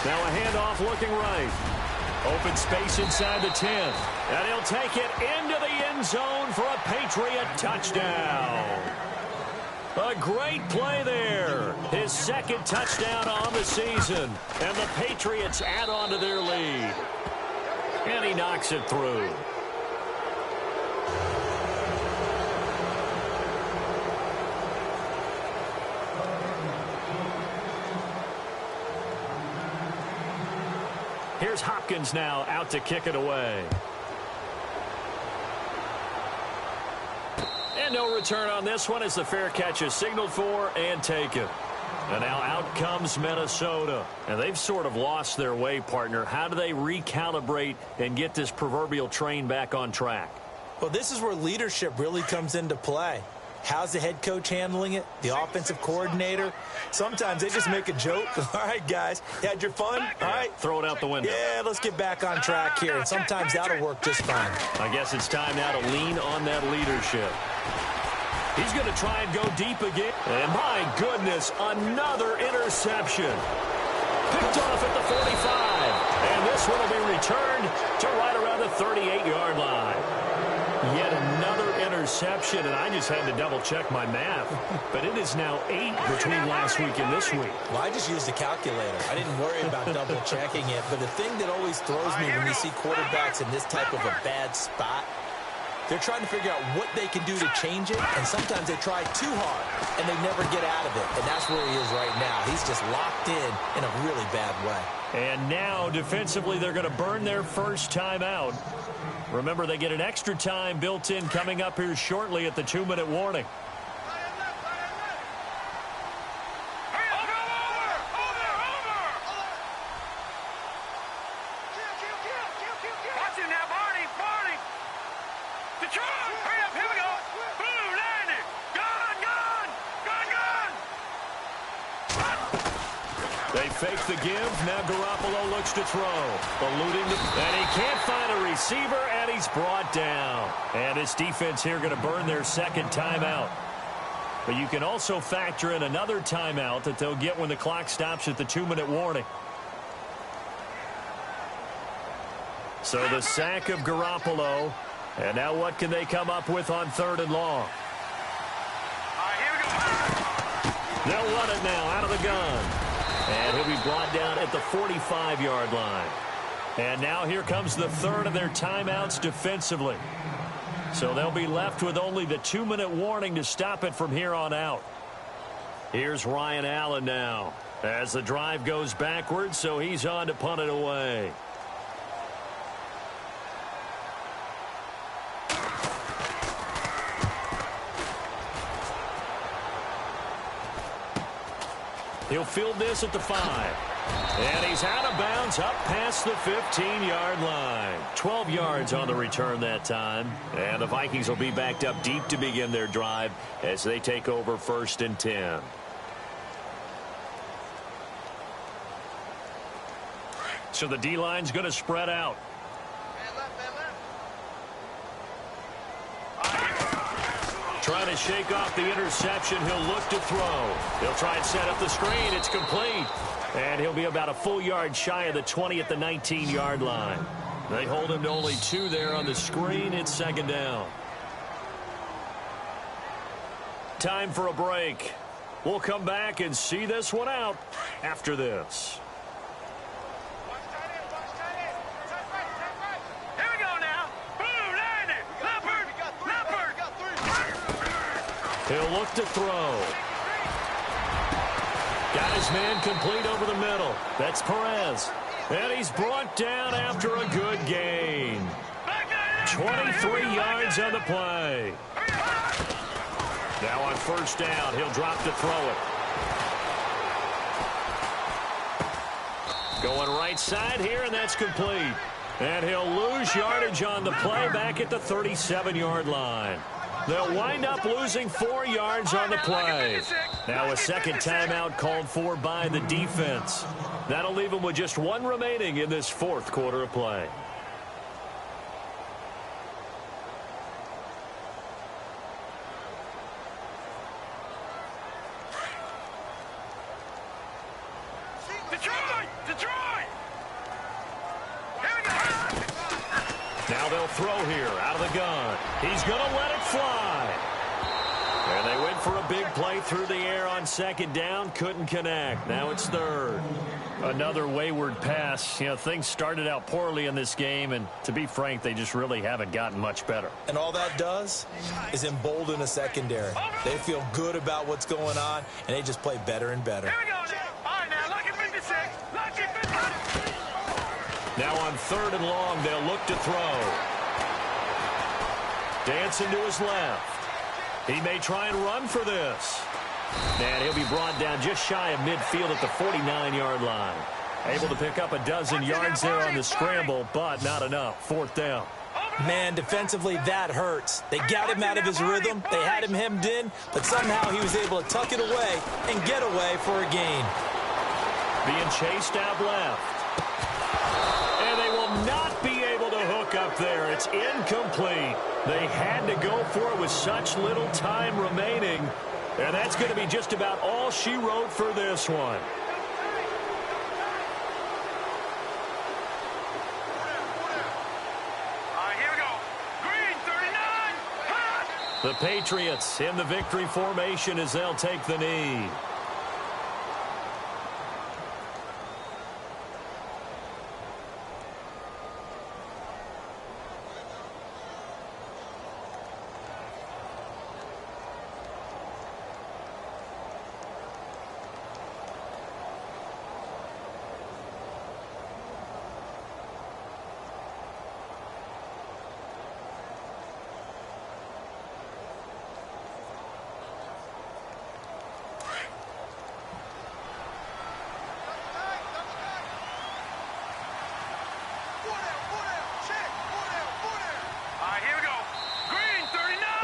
Speaker 4: Now a handoff looking right. Open space inside the 10. And he'll take it into the end zone for a Patriot touchdown. A great play there. His second touchdown on the season. And the Patriots add on to their lead. And he knocks it through. Here's Hopkins now out to kick it away. And no return on this one as the fair catch is signaled for and taken. And now out comes Minnesota. And they've sort of lost their way, partner. How do they recalibrate and get this proverbial train back on track?
Speaker 5: Well, this is where leadership really comes into play. How's the head coach handling it? The offensive coordinator? Sometimes they just make a joke. All right, guys, you had your fun? All right.
Speaker 4: Throw it out the window.
Speaker 5: Yeah, let's get back on track here. And sometimes that'll work just fine.
Speaker 4: I guess it's time now to lean on that leadership. He's going to try and go deep again. And my goodness, another interception. Picked off at the 45. And this one will be returned to right around the 38-yard line. Yet another interception, and I just had to double-check my math. But it is now 8 between last week and this week.
Speaker 5: Well, I just used a calculator. I didn't worry about double-checking it. But the thing that always throws me when you see quarterbacks in this type of a bad spot, they're trying to figure out what they can do to change it, and sometimes they try too hard, and they never get out of it. And that's where he is right now. He's just locked in a really bad way.
Speaker 4: And now, defensively, they're going to burn their first timeout. Remember, they get an extra time built in coming up here shortly at the 2-minute warning. They fake the give. Now Garoppolo looks to throw. Eluding and he can't find a receiver, and he's brought down. And this defense here going to burn their second timeout. But you can also factor in another timeout that they'll get when the clock stops at the 2-minute warning. So the sack of Garoppolo. And now what can they come up with on 3rd and long? They'll run it now out of the gun. And he'll be brought down at the 45-yard line. And now here comes the third of their timeouts defensively. So they'll be left with only the 2-minute warning to stop it from here on out. Here's Ryan Allen now as the drive goes backwards, so he's on to punt it away. He'll field this at the 5. And he's out of bounds up past the 15-yard line. 12 yards on the return that time. And the Vikings will be backed up deep to begin their drive as they take over 1st and 10. So the D-line's going to spread out. Trying to shake off the interception. He'll look to throw. He'll try and set up the screen. It's complete. And he'll be about a full yard shy of the 20 at the 19-yard line. They hold him to only 2 there on the screen. It's 2nd down. Time for a break. We'll come back and see this one out after this. He'll look to throw. Got his man complete over the middle. That's Perez. And he's brought down after a good gain. 23 yards on the play. Now on 1st down, he'll drop to throw it. Going right side here, and that's complete. And he'll lose yardage on the play back at the 37-yard line. They'll wind up losing 4 yards on the play. Now a second timeout called for by the defense. That'll leave them with just 1 remaining in this 4th quarter of play. Now they'll throw here out of the gun. He's going to let it fly. And they went for a big play through the air on second down. Couldn't connect. Now it's 3rd. Another wayward pass. You know, things started out poorly in this game, and to be frank, they just really haven't gotten much better.
Speaker 5: And all that does is embolden the secondary. They feel good about what's going on, and they just play better and better.
Speaker 6: Here we go. All right, now, lucky 56. Lucky 56.
Speaker 4: Now on 3rd and long, they'll look to throw. Dancing to his left. He may try and run for this. And he'll be brought down just shy of midfield at the 49-yard line. Able to pick up a dozen yards there on the scramble, but not enough. 4th down.
Speaker 5: Man, defensively, that hurts. They got him out of his rhythm. They had him hemmed in, but somehow he was able to tuck it away and get away for a gain.
Speaker 4: Being chased out left. And they will not be able to hook up there. It's incomplete. They had to go for it with such little time remaining. And that's going to be just about all she wrote for this one.
Speaker 6: All right, here we go. Green, 39.
Speaker 4: The Patriots in the victory formation as they'll take the knee.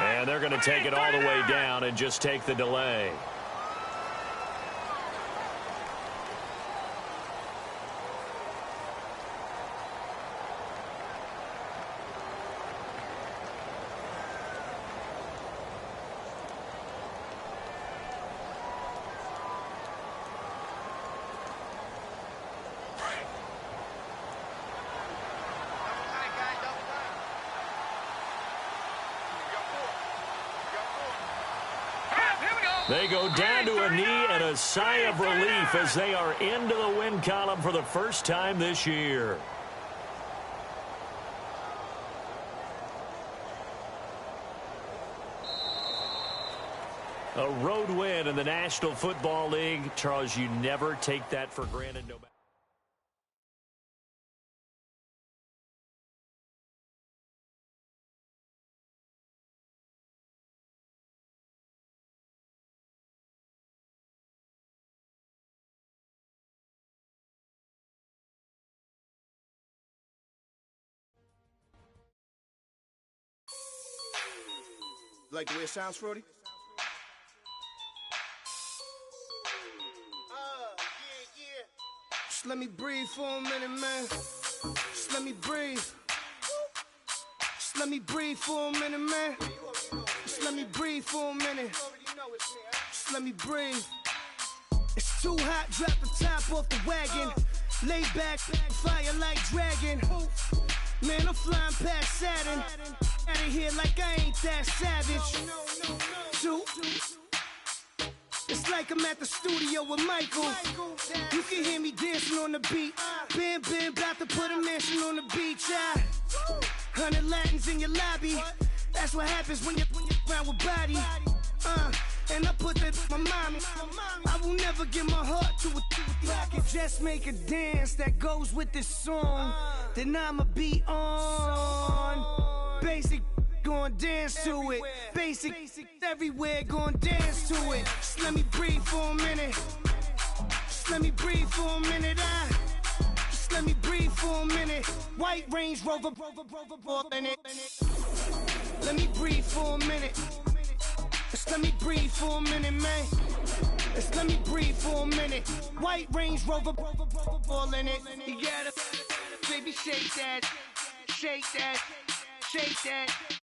Speaker 4: And they're going to take it all the way down and just take the delay. They go down to a knee and a sigh of relief as they are into the win column for the first time this year. A road win in the National Football League. Charles, you never take that for granted. No matter.
Speaker 1: Like the way it sounds, Frody? Yeah. Just let me breathe for a minute, man. Just let me breathe. Just let me breathe for a minute, man. Just let me breathe for a minute. Just let me breathe. It's too hot, drop the top off the wagon. Lay back, fire like dragon. Man, I'm flying past Saturn. Out of here like I ain't that savage. It's like I'm at the studio with Michael. You can hear me dancing on the beat. Bam, about to put a mansion on the beach. 100 Latins in your lobby. That's what happens when you're around with body. And I put that in my mommy. I will never give my heart to it. If I can just make a dance that goes with this song, then I'ma be on. Basic, gon' dance to it. Basic, everywhere, gon' dance to it. Just let me breathe for a minute. Just let me breathe for a minute. let me breathe for a minute. White Range Rover, ball in it. Let me breathe for a minute. Just let me breathe for a minute, man. Just let me breathe for a minute. White Range Rover, ball in it. You gotta, baby, shake that, shake that, shake that.